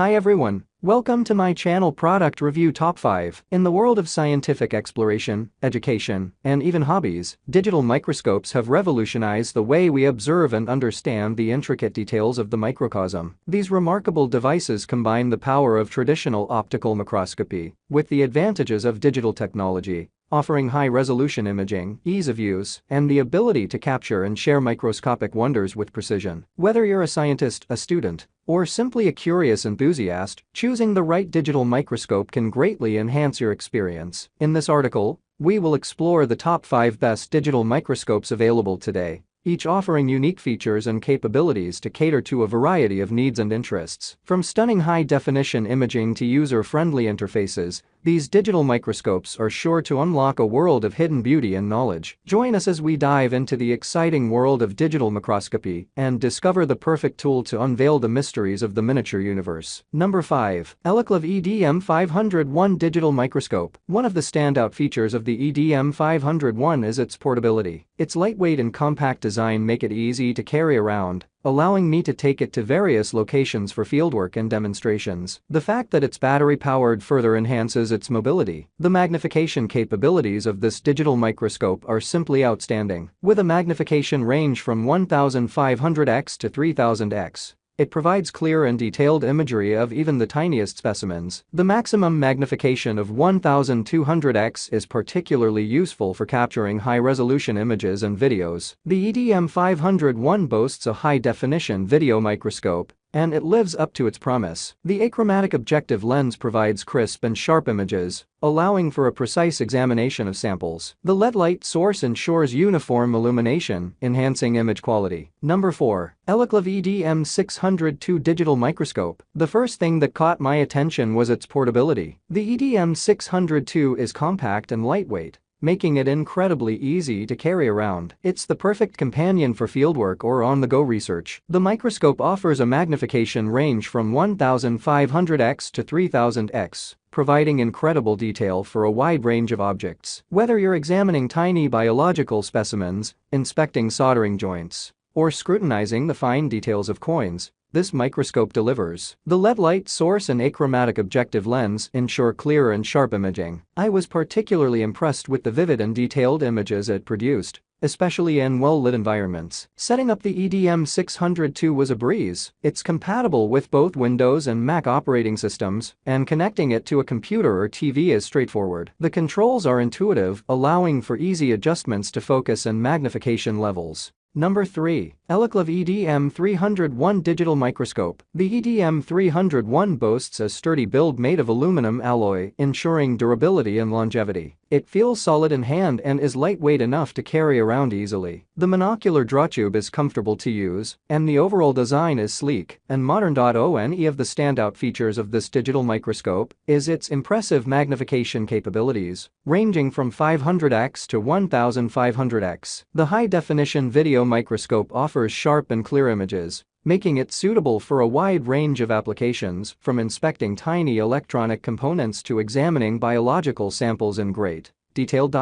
Hi everyone, welcome to my channel Product Review Top 5. In the world of scientific exploration, education, and even hobbies, digital microscopes have revolutionized the way we observe and understand the intricate details of the microcosm. These remarkable devices combine the power of traditional optical microscopy with the advantages of digital technology, offering high-resolution imaging, ease of use, and the ability to capture and share microscopic wonders with precision. Whether you're a scientist, a student, or simply a curious enthusiast, choosing the right digital microscope can greatly enhance your experience. In this article, we will explore the top 5 best digital microscopes available today, each offering unique features and capabilities to cater to a variety of needs and interests. From stunning high-definition imaging to user-friendly interfaces, these digital microscopes are sure to unlock a world of hidden beauty and knowledge. Join us as we dive into the exciting world of digital microscopy and discover the perfect tool to unveil the mysteries of the miniature universe. Number 5. Elikliv EDM501 Digital Microscope. One of the standout features of the EDM501 is its portability. Its lightweight and compact design make it easy to carry around, allowing me to take it to various locations for fieldwork and demonstrations. The fact that it's battery-powered further enhances its mobility. The magnification capabilities of this digital microscope are simply outstanding. With a magnification range from 1500x to 3000x, it provides clear and detailed imagery of even the tiniest specimens. The maximum magnification of 1200x is particularly useful for capturing high-resolution images and videos. The EDM501 boasts a high-definition video microscope, and it lives up to its promise. The achromatic objective lens provides crisp and sharp images, allowing for a precise examination of samples. The LED light source ensures uniform illumination, enhancing image quality. Number 4. Elikliv EDM602 Digital Microscope. The first thing that caught my attention was its portability. The EDM602 is compact and lightweight, making it incredibly easy to carry around. It's the perfect companion for fieldwork or on-the-go research. The microscope offers a magnification range from 1500x to 3000x, providing incredible detail for a wide range of objects. Whether you're examining tiny biological specimens, inspecting soldering joints, or scrutinizing the fine details of coins, this microscope delivers. The LED light source and achromatic objective lens ensure clear and sharp imaging. I was particularly impressed with the vivid and detailed images it produced, especially in well-lit environments. Setting up the EDM602 was a breeze. It's compatible with both Windows and Mac operating systems, and connecting it to a computer or TV is straightforward. The controls are intuitive, allowing for easy adjustments to focus and magnification levels. Number 3. Elikliv EDM301 Digital Microscope. The EDM301 boasts a sturdy build made of aluminum alloy, ensuring durability and longevity. It feels solid in hand and is lightweight enough to carry around easily. The monocular drawtube is comfortable to use, and the overall design is sleek and modern. One of the standout features of this digital microscope is its impressive magnification capabilities, ranging from 500x to 1500x. The high-definition video microscope offers sharp and clear images, making it suitable for a wide range of applications, from inspecting tiny electronic components to examining biological samples in great detail. The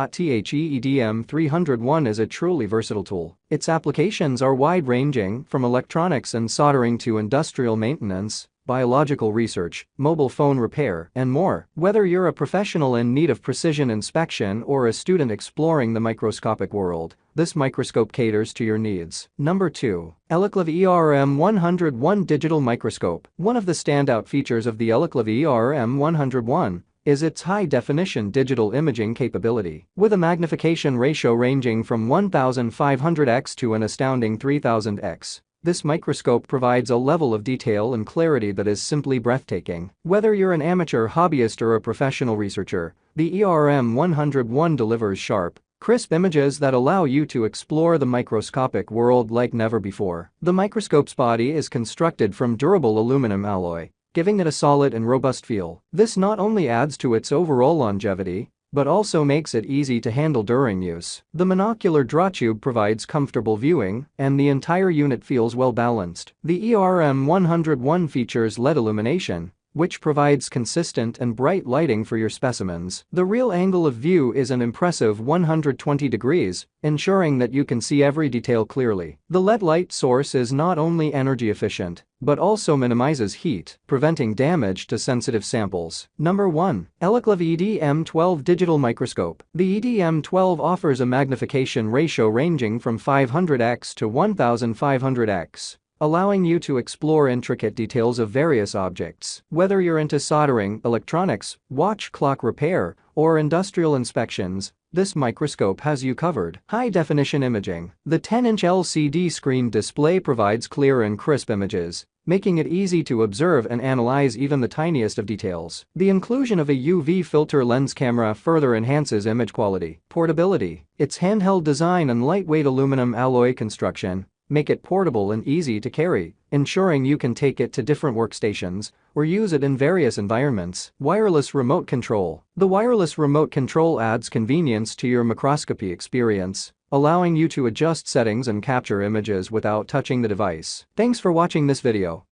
EDM301 is a truly versatile tool. Its applications are wide-ranging, from electronics and soldering to industrial maintenance, biological research, mobile phone repair, and more. Whether you're a professional in need of precision inspection or a student exploring the microscopic world, this microscope caters to your needs. Number 2. Elikliv ERM101 Digital Microscope. One of the standout features of the Elikliv ERM101 is its high-definition digital imaging capability. With a magnification ratio ranging from 1500x to an astounding 3000x, this microscope provides a level of detail and clarity that is simply breathtaking. Whether you're an amateur hobbyist or a professional researcher, the ERM101 delivers sharp, crisp images that allow you to explore the microscopic world like never before. The microscope's body is constructed from durable aluminum alloy, giving it a solid and robust feel. This not only adds to its overall longevity, but also makes it easy to handle during use. The monocular drawtube provides comfortable viewing, and the entire unit feels well balanced. The ERM101 features LED illumination, which provides consistent and bright lighting for your specimens. The real angle of view is an impressive 120 degrees, ensuring that you can see every detail clearly. The LED light source is not only energy efficient, but also minimizes heat, preventing damage to sensitive samples. Number 1. Elikliv EDM12 Digital Microscope. The EDM12 offers a magnification ratio ranging from 500x to 1500x, allowing you to explore intricate details of various objects. Whether you're into soldering, electronics, watch clock repair, or industrial inspections, this microscope has you covered. High-definition imaging. The 10-inch LCD screen display provides clear and crisp images, making it easy to observe and analyze even the tiniest of details. The inclusion of a UV filter lens camera further enhances image quality. Portability. Its handheld design and lightweight aluminum alloy construction make it portable and easy to carry, ensuring you can take it to different workstations or use it in various environments. Wireless remote control. The wireless remote control adds convenience to your microscopy experience, allowing you to adjust settings and capture images without touching the device. Thanks for watching this video.